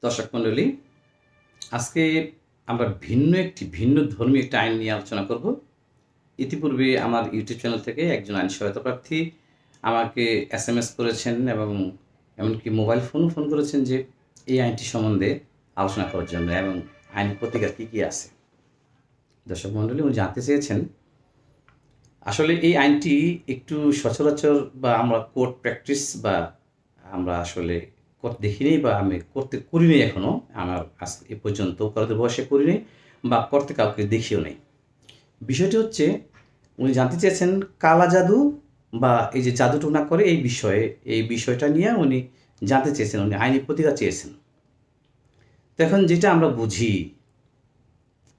দর্শক মণ্ডলী, আজকে আমরা ভিন্ন ধর্মী একটা আইন নিয়ে আলোচনা করব। ইতিপূর্বে আমার ইউটিউব চ্যানেল থেকে একজন আইন সহায়তা প্রার্থী আমাকে SMS করেছেন এবং এমনকি মোবাইল ফোন করেছেন যে এই আইনটি সম্বন্ধে আলোচনা করার জন্য এবং আইনের প্রতিকার কী কী আছে। দর্শক মণ্ডলী, উনি জানতে চেয়েছেন আসলে এই আইনটি একটু সচরাচর বা আমরা কোর্ট প্র্যাকটিস বা আমরা আসলে করতে দেখিনি বা আমি করিনি এখনও। আমার আজ এ পর্যন্ত করাতে বয়সে করিনি বা করতে কাউকে দেখিও নেই। বিষয়টি হচ্ছে, উনি জানতে চেয়েছেন কালা জাদু বা এই যে জাদু টোনা করে এই বিষয়টা নিয়ে উনি জানতে চেয়েছেন, উনি আইনি প্রতিকার চেয়েছেন। তো এখন যেটা আমরা বুঝি,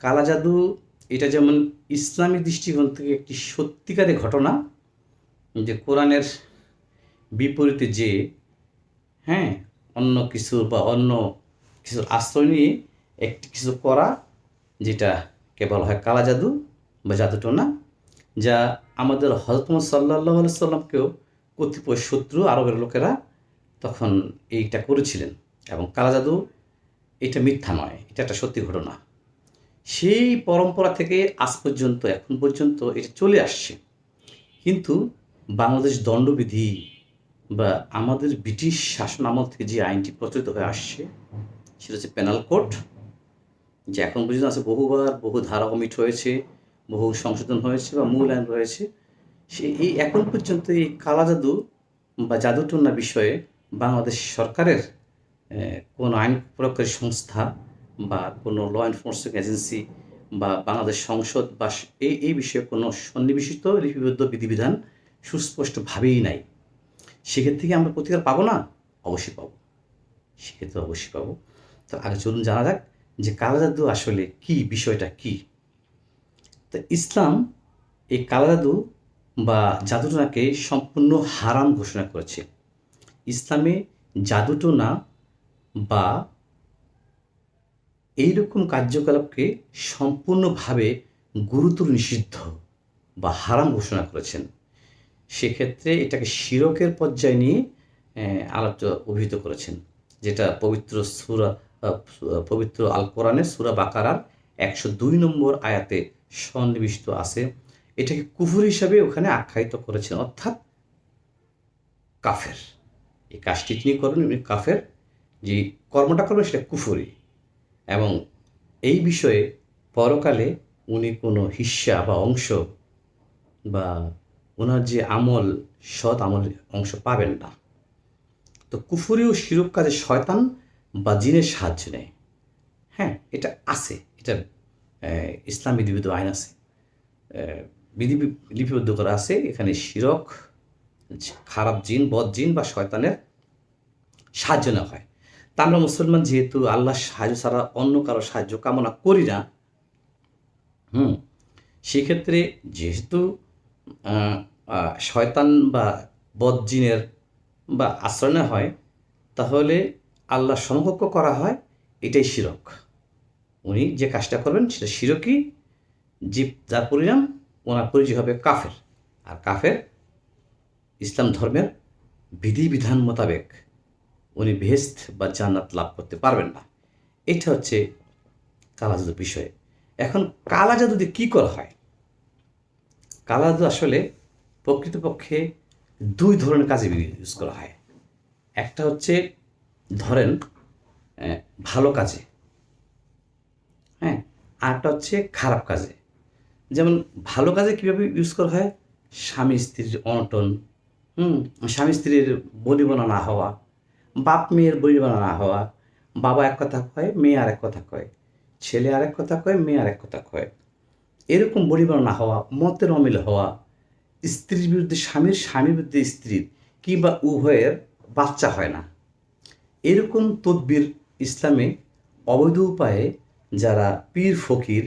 কালা জাদু এটা যেমন ইসলামী দৃষ্টিকোণ থেকে একটি সত্যিকারের ঘটনা, যে কোরআনের বিপরীতে যে অন্য কিছুর আশ্রয় নিয়ে একটি কিছু করা, যেটাকে বলা হয় কালা জাদু বা জাদুটোনা, যা আমাদের হযরত মুহাম্মদ সাল্লাল্লাহু আলাইহি সাল্লামকেও কতিপয় শত্রু আরবের লোকেরা তখন এইটা করেছিলেন। এবং কালা জাদু এটা মিথ্যা নয়, এটা একটা সত্যি ঘটনা। সেই পরম্পরা থেকে আজ পর্যন্ত এখন পর্যন্ত এটা চলে আসছে। কিন্তু বাংলাদেশ দণ্ডবিধি বা আমাদের ব্রিটিশ শাসন আমল থেকে যে আইনটি প্রচলিত হয়ে আসছে সেটা হচ্ছে পেনাল কোড, যে এখন পর্যন্ত আছে, বহু ধারা কমিট হয়েছে, বহু সংশোধন হয়েছে বা মূল আইন রয়েছে। এই এখন পর্যন্ত এই কালা জাদু বা জাদুটোনা বিষয়ে বাংলাদেশ সরকারের কোনো আইন প্রয়োগকারী সংস্থা বা কোনো ল এনফোর্সমেন্ট এজেন্সি বা বাংলাদেশ সংসদ বা এই বিষয়ে কোনো সন্নিবেশিত লিপিবদ্ধ বিধিবিধান সুস্পষ্টভাবেই নাই। সেক্ষেত্রে থেকে আমরা প্রতিকার পাবো না? অবশ্যই পাবো, সেক্ষেত্রে অবশ্যই পাবো। তো আগে চলুন জানা যাক যে কালা জাদু আসলে কী, বিষয়টা কী। তো ইসলাম এই কালা জাদু বা জাদুটোনাকে সম্পূর্ণ হারাম ঘোষণা করেছে। ইসলামে জাদুটোনা বা এইরকম কার্যকলাপকে সম্পূর্ণভাবে গুরুতর নিষিদ্ধ বা হারাম ঘোষণা করেছেন। সেক্ষেত্রে এটাকে শিরকের পর্যায়ে নিয়ে অভিহিত করেছেন, যেটা পবিত্র আল কোরআনের সূরা বাকারার 102 নম্বর আয়াতে সন্নিবিষ্ট আছে। এটাকে কুফর হিসাবে ওখানে আখ্যায়িত করেছেন, অর্থাৎ কাফের। এই কাজটি তিনি করবেন, উনি কাফের। যে কর্মটা করবেন সেটা কুফরি। এবং এই বিষয়ে পরকালে উনি কোনো হিস্সা বা অংশ বা ওনার যে আমল, সৎ আমলের অংশ পাবেন না। তো কুফরি ও শিরক কাজে শয়তান বা জিনের সাহায্য নেয়। এটা আছে, এটা ইসলাম বিধিবদ্ধ আইন আছে, লিপিবদ্ধ করা আছে। এখানে শিরক, খারাপ জিন, বদ জিন বা শয়তানের সাহায্য নেওয়া হয়। তা আমরা মুসলমান যেহেতু আল্লাহর সাহায্য ছাড়া অন্য কারো সাহায্য কামনা করি না, সেক্ষেত্রে যেহেতু শয়তান বা বদ জিনের বা আশ্রয় নেওয়া হয়, তাহলে আল্লাহর সমকক্ষ করা হয়, এটাই শিরক। উনি যে কাজটা করবেন সেটা শিরকই, যার পরিণাম ওনার পরিচয় হবে কাফের। আর কাফের ইসলাম ধর্মের বিধিবিধান মোতাবেক উনি বেহেশত বা জান্নাত লাভ করতে পারবেন না। এটা হচ্ছে কালা জাদুর বিষয়। এখন কালা জাদু দিয়ে কী করা হয়? কালা জাদু আসলে প্রকৃতপক্ষে দুই ধরনের কাজে ইউজ করা হয়। একটা হচ্ছে ধরেন ভালো কাজে, আরেকটা হচ্ছে খারাপ কাজে। যেমন ভালো কাজে কীভাবে ইউজ করা হয়? স্বামী স্ত্রীর অনটন, স্বামী স্ত্রীর বনিবনা না হওয়া, বাপ মেয়ের বনিবনা না হওয়া, বাবা এক কথা কয়, মেয়ে আরেক কথা কয়, ছেলে আরেক কথা কয়, মেয়ে আরেক কথা কয়, এরকম বনিবনা না হওয়া, মতের অমিল হওয়া, স্ত্রীর বিরুদ্ধে স্বামীর বিরুদ্ধে স্ত্রীর, কিংবা উভয়ের বাচ্চা হয় না, এরকম তদবির ইসলামে অবৈধ উপায়ে যারা পীর ফকির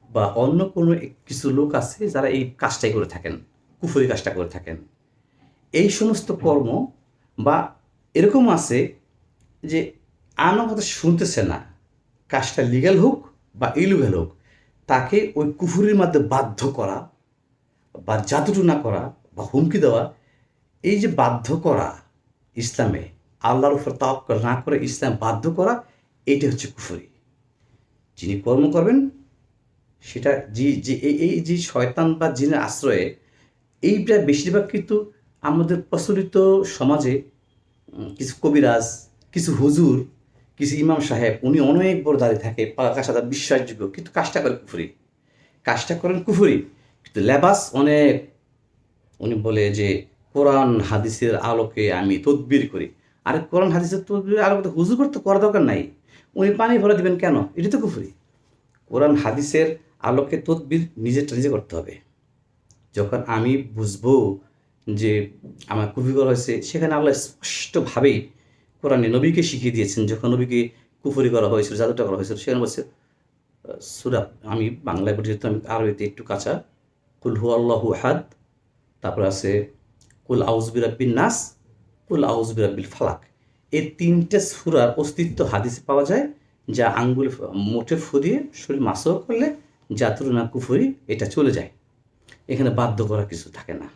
বা অন্য কোনো কিছু লোক আছে যারা এই কাজটাই করে থাকেন, কুফরি কাজটা করে থাকেন, এই সমস্ত কর্ম বা এরকম আছে যে আমার কথা শুনতেছে না, কাজটা লিগ্যাল হোক বা ইলিগ্যাল হোক, তাকে ওই কুফরির মধ্যে বাধ্য করা বা জাদুটোনা করা বা হুমকি দেওয়া, এই যে বাধ্য করা ইসলামে, আল্লাহর উপর তাওয়াক্কুল না করে ইসলাম বাধ্য করা, এইটা হচ্ছে কুফরি। যিনি কর্ম করবেন সেটা এই যে শয়তান বা জিনের আশ্রয়ে, এইটা বেশিরভাগ কিন্তু আমাদের প্রচলিত সমাজে কিছু কবিরাজ, কিছু হুজুর, কিছু ইমাম সাহেব, উনি অনেক বড় দাঁড়িয়ে থাকে, পাকা সাদা বিশ্বাসযোগ্য, কিন্তু কাজটা করে কুফরি, কাজটা করেন কুফরি, কিন্তু লেবাস অনেক। উনি বলে যে কোরআন হাদিসের আলোকে আমি তদবির করি। আরে কোরআন হাদিসের তদবির আলোকে তো হুজুর করতে করার দরকার নাই, উনি পানি ভরে দেবেন কেন? এটা তো কুফরি। কোরআন হাদিসের আলোকে তদবির নিজেরটা নিজে করতে হবে। যখন আমি বুঝবো যে আমার কুফরি করা হয়েছে, সেখানে আল্লাহ স্পষ্টভাবেই কোরআনে নবীকে শিখিয়ে দিয়েছেন। যখন নবীকে কুফরি করা হয়েছিল, জাদুটা করা হয়েছিল, সেখানে বলছে সূরা, আমি বাংলায় পড়ি যেহেতু, আমি আরবিতে একটু কাঁচা, কুল হু আল্লাহু আহাদ, তারপর আছে কুল আউযু বিরাব্বিন নাস, কুল আউযু বিরাব্বিল ফালাক। এই তিনটে সূরার অস্তিত্ব হাদিসে পাওয়া যায়, যা আঙ্গুল মুঠে ফু দিয়ে শরীর মাসও করলে জাতুর না কুফরি এটা চলে যায়। এখানে বাধ্য করা কিছু থাকে না।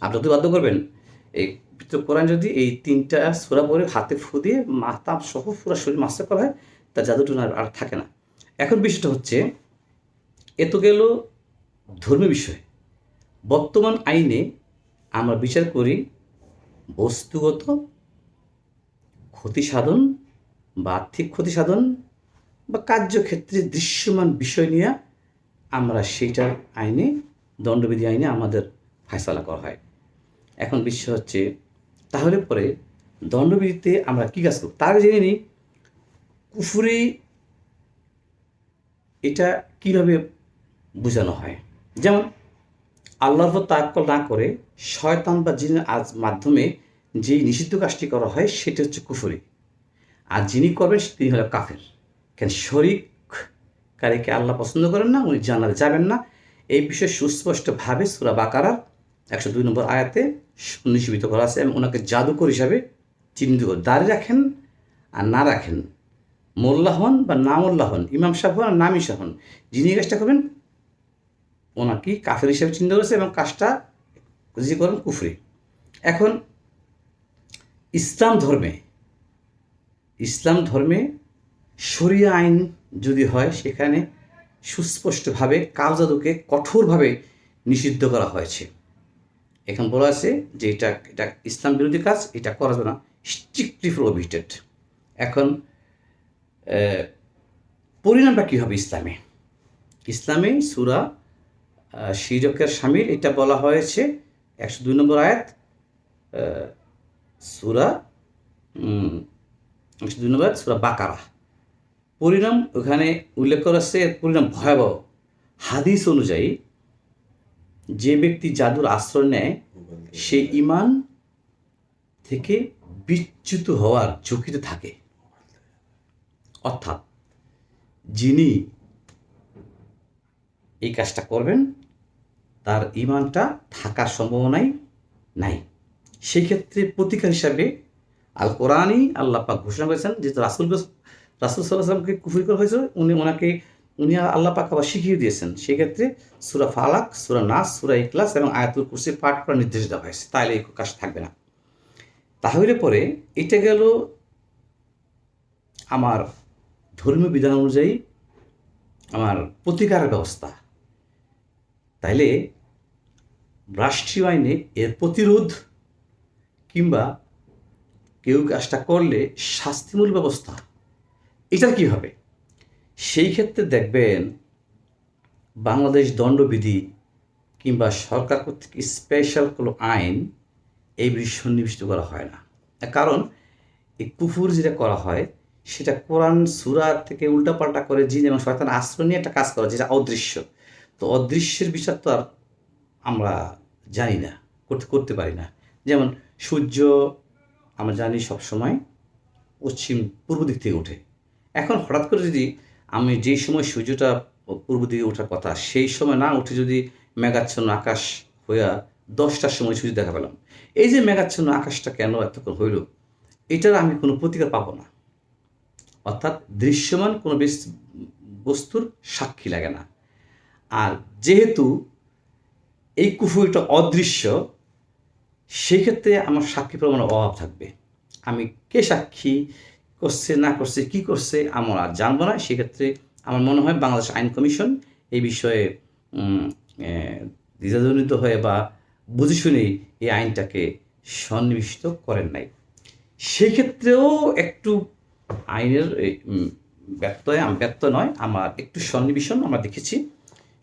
আপনি তো বাধ্য করবেন, এই কোরআন যদি এই তিনটা সূরা পড়ে হাতে ফু দিয়ে মাথা সহ পুরো শরীর মাসা করা হয়, তার জাদুটুকু আর থাকে না। এখন বিষয়টা হচ্ছে, এ তো গেল ধর্মীয় বিষয়। বর্তমান আইনে আমরা বিচার করি বস্তুগত ক্ষতি সাধন বা আর্থিক ক্ষতি সাধন বা কার্যক্ষেত্রে দৃশ্যমান বিষয় নিয়ে আমরা সেইটার আইনে, দণ্ডবিধি আইনে আমাদের ফায়সালা করা হয়। এখন বিষয় হচ্ছে, তাহলে পরে দণ্ডবিধিতে আমরা কী কাজ করব তার জেনে নিই। কুফরি এটা কীভাবে বোঝানো হয়। যেমন আল্লাহর উপর তাওয়াক্কুল না করে শয়তান বা জিনের মাধ্যমে যেই নিষিদ্ধ কাজটি করা হয় সেটা হচ্ছে কুফরি। আর যিনি করবেন তিনি হলো কাফের। কেন? শরিককারীকে আল্লাহ পছন্দ করেন না, উনি জান্নাতে যাবেন না। এই বিষয়ে সুস্পষ্টভাবে সূরা বাকারার 102 নম্বর আয়াতে নিষিদ্ধ করা আছে। এবং ওনাকে জাদুকর হিসাবে চিহ্নিত করে, দাঁড়িয়ে রাখেন আর না রাখেন, মোল্লা হন বা না মোল্লা হন, ইমাম সাহেব হন আর নামি সাহেব হন, যিনি এই কাজটা করবেন ওনাকে কাফের হিসাবে চিহ্নিত করেছে এবং কাজটা যে করেন কুফরি। এখন ইসলাম ধর্মে শরিয়া আইন যদি হয়, সেখানে সুস্পষ্টভাবে কালজাদুকে কঠোরভাবে নিষিদ্ধ করা হয়েছে। এখন বলা আছে যে এটা ইসলাম বিরোধী কাজ, এটা করা যাবে না, স্ট্রিক্টলি প্রোহিবিটেড। এখন পরিণামটা কী হবে ইসলামে সূরা শিরকের শামিল, এটা বলা হয়েছে 102 নম্বর আয়াত, সূরা 102 নম্বর আয়াত সূরা বাকারা। পরিণাম ওখানে উল্লেখ করা আছে, পরিণাম ভয়াবহ। হাদিস অনুযায়ী যে ব্যক্তি জাদুর আশ্রয় নেয় সে ঈমান থেকে বিচ্যুত হওয়ার ঝুঁকিতে থাকে। অর্থাৎ যিনি এই কাজটা করবেন তার ঈমানটা থাকার সম্ভাবনাই নাই। সেই ক্ষেত্রে প্রতিকার হিসাবে আল কোরআনই আল্লাহ পাক ঘোষণা করেছেন, যেহেতু রাসূল সাল্লাল্লাহু আলাইহি ওয়াসাল্লামকে কুফরি করা হয়েছিল, উনি আল্লাহ পাক আবার শিখিয়ে দিয়েছেন। সেক্ষেত্রে সূরা ফালাক, সূরা নাস, সূরা ইখলাস এবং আয়াতুল কুরসি পাঠ করার নির্দেশ দেওয়া হয়েছে, তাহলে এই কাজ থাকবে না। তাহলে পরে এটা গেল আমার ধর্মীয় বিধান অনুযায়ী আমার প্রতিকারের ব্যবস্থা। তাইলে রাষ্ট্রীয় আইনে এর প্রতিরোধ কিংবা কেউ কাজটা করলে শাস্তিমূলক ব্যবস্থা, এটা কী হবে? সেই ক্ষেত্রে দেখবেন বাংলাদেশ দণ্ডবিধি কিংবা সরকার কর্তৃক স্পেশাল কোনো আইন এই বিষয়ে সন্নিবেশিত করা হয় না। কারণ এই কুফর যেটা করা হয় সেটা কোরআন সূরা থেকে উল্টাপাল্টা করে জিন এবং শয়তান আশ্রয় নিয়ে একটা কাজ করা, যেটা অদৃশ্য। তো অদৃশ্যের বিচার তো আর আমরা জানি না, করতে পারি না। যেমন সূর্য আমরা জানি সবসময় পূর্ব দিক থেকে ওঠে। এখন হঠাৎ করে যদি আমি যেই সময় সূর্যটা পূর্ব দিকে ওঠার কথা সেই সময় না উঠে যদি মেঘাচ্ছন্ন আকাশ হইয়া 10টার সময় সূর্য দেখা পেলাম, এই যে মেঘাচ্ছন্ন আকাশটা কেন এতক্ষণ হইল, এটার আমি কোনো প্রতিকার পাবো না। অর্থাৎ দৃশ্যমান কোনো বস্তুর সাক্ষী লাগে না। আর যেহেতু এই কুফরিটা অদৃশ্য, সেই ক্ষেত্রে আমার সাক্ষী প্রমাণের অভাব থাকবে। আমি কে সাক্ষী, করছে না করছে কি করছে আমরা জানবো না। সেক্ষেত্রে আমার মনে হয় বাংলাদেশ আইন কমিশন এই বিষয়ে দ্বিধাজনিত হয়ে বা বুঝে শুনেই এই আইনটাকে সন্নিবেশিত করেন নাই। সেই ক্ষেত্রেও একটু আইনের ব্যর্থ নয়, আমার একটু সন্নিবেশন আমরা দেখেছি।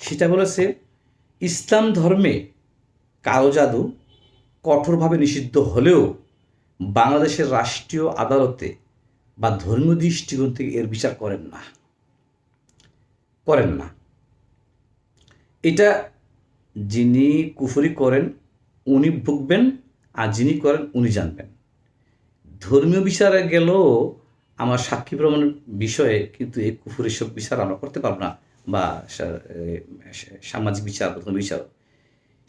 সেটা বলেছে ইসলাম ধর্মে কালো জাদু কঠোরভাবে নিষিদ্ধ হলেও বাংলাদেশের রাষ্ট্রীয় আদালতে বা ধর্মীয় দৃষ্টিকোণ থেকে এর বিচার করেন না। এটা যিনি কুফরি করেন উনি ভুগবেন, আর যিনি করেন উনি জানবেন। ধর্মীয় বিচারে গেলেও আমার সাক্ষী প্রমাণের বিষয়ে কিন্তু এই কুফরি সব বিচার আমরা করতে পারবো না, বা সামাজিক বিচার, ধর্মীয় বিচার।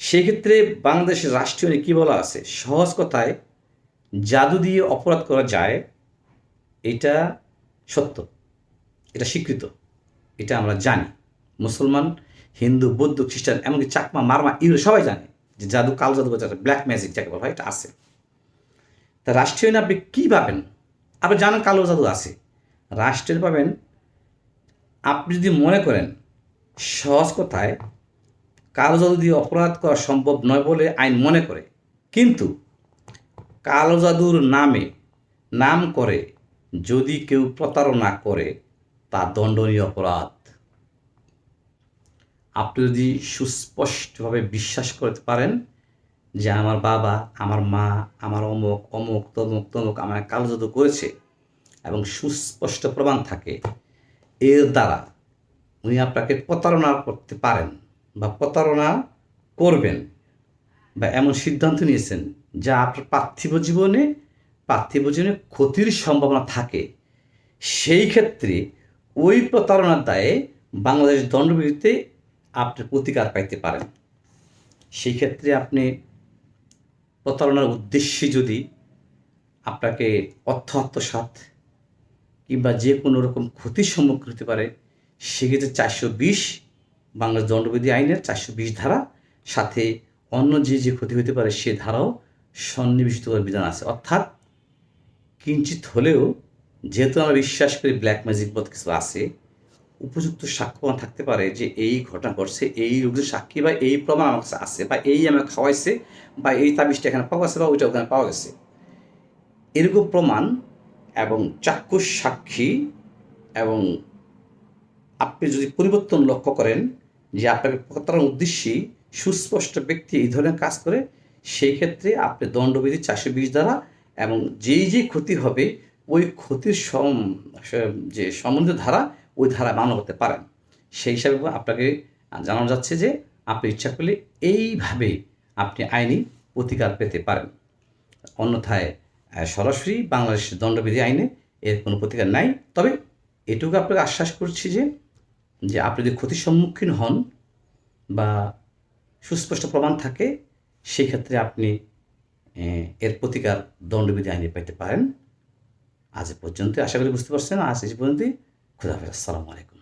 সেক্ষেত্রে বাংলাদেশের রাষ্ট্রীয় কী বলা আছে, সহজ কথায় জাদু দিয়ে অপরাধ করা যায়, এটা সত্য, এটা স্বীকৃত, এটা আমরা জানি। মুসলমান, হিন্দু, বৌদ্ধ, খ্রিস্টান, এমনকি চাকমা, মারমা, ইউরো সবাই জানে যে জাদু, কালো জাদু, ব্ল্যাক ম্যাজিক যাকে বলা হয়, এটা আছে। তা রাষ্ট্রীয় আপনি কী পাবেন? আপনি জানেন কালো জাদু আছে। রাষ্ট্রের পাবেন আপনি যদি মনে করেন, সহজ কথায় কালো জাদু দিয়ে অপরাধ করা সম্ভব নয় বলে আইন মনে করে, কিন্তু কালো জাদুর নাম করে যদি কেউ প্রতারণা করে তা দণ্ডনীয় অপরাধ। আপনি যদি সুস্পষ্টভাবে বিশ্বাস করতে পারেন যে আমার বাবা, আমার মা, আমার অমুক অমুক তমুক তমুক আমার কালো জাদু করেছে, এবং সুস্পষ্ট প্রমাণ থাকে, এর দ্বারা উনি আপনাকে প্রতারণা করতে পারেন বা প্রতারণা করবেন, বা এমন সিদ্ধান্ত নিয়েছেন যা আপনার পার্থিব জীবনে ক্ষতির সম্ভাবনা থাকে, সেই ক্ষেত্রে ওই প্রতারণার দায়ে বাংলাদেশ দণ্ডবিধিতে আপনি প্রতিকার পাইতে পারেন। সেই ক্ষেত্রে আপনি প্রতারণার উদ্দেশ্যে যদি আপনাকে অর্থ আত্মসাৎ কিংবা যে কোনো রকম ক্ষতির সম্মুখীন হতে পারে, সেক্ষেত্রে 420 বাংলাদেশ দণ্ডবিধি আইনের 420 ধারা, সাথে অন্য যে ক্ষতি হতে পারে সে ধারাও সন্নিবেশিত করার বিধান আছে। অর্থাৎ কিঞ্চিত হলেও, যেহেতু আমরা বিশ্বাস করি ব্ল্যাক ম্যাজিক বলতে কিছু আছে, উপযুক্ত সাক্ষ্য থাকতে পারে যে এই ঘটনা ঘটছে, এই রোগের সাক্ষী বা এই প্রমাণ আমার কাছে আছে, বা এই আমাকে খাওয়াইছে, বা এই তাবিজটা এখানে পাওয়া গেছে, বা ওইটা ওখানে পাওয়া গেছে, এরকম প্রমাণ এবং চাক্ষুষ সাক্ষী, এবং আপনি যদি পরিবর্তন লক্ষ্য করেন যে আপনাকে প্রতারণার উদ্দেশ্যে সুস্পষ্ট ব্যক্তি এই ধরনের কাজ করে, সেই ক্ষেত্রে আপনি দণ্ডবিধি 420 ধারা এবং যেই ক্ষতি হবে ওই ক্ষতির যে সম্বন্ধিত ধারা, ওই ধারা মান্য করতে পারেন। সেই হিসাবে আপনাকে জানানো যাচ্ছে যে আপনি ইচ্ছা করলে এইভাবে আপনি আইনি প্রতিকার পেতে পারেন। অন্যথায় সরাসরি বাংলাদেশ দণ্ডবিধি আইনে এর কোনো প্রতিকার নাই। তবে এটুকু আপনাকে আশ্বাস করছি যে আপনি যদি ক্ষতির সম্মুখীন হন বা সুস্পষ্ট প্রমাণ থাকে, সেক্ষেত্রে আপনি এর প্রতিকার দণ্ডবিধি আইনে পেতে পারেন। আজ পর্যন্ত আশা করি বুঝতে পারছেন। আজ এই পর্যন্তই। খুদা হাফেজ। আসসালামু আলাইকুম।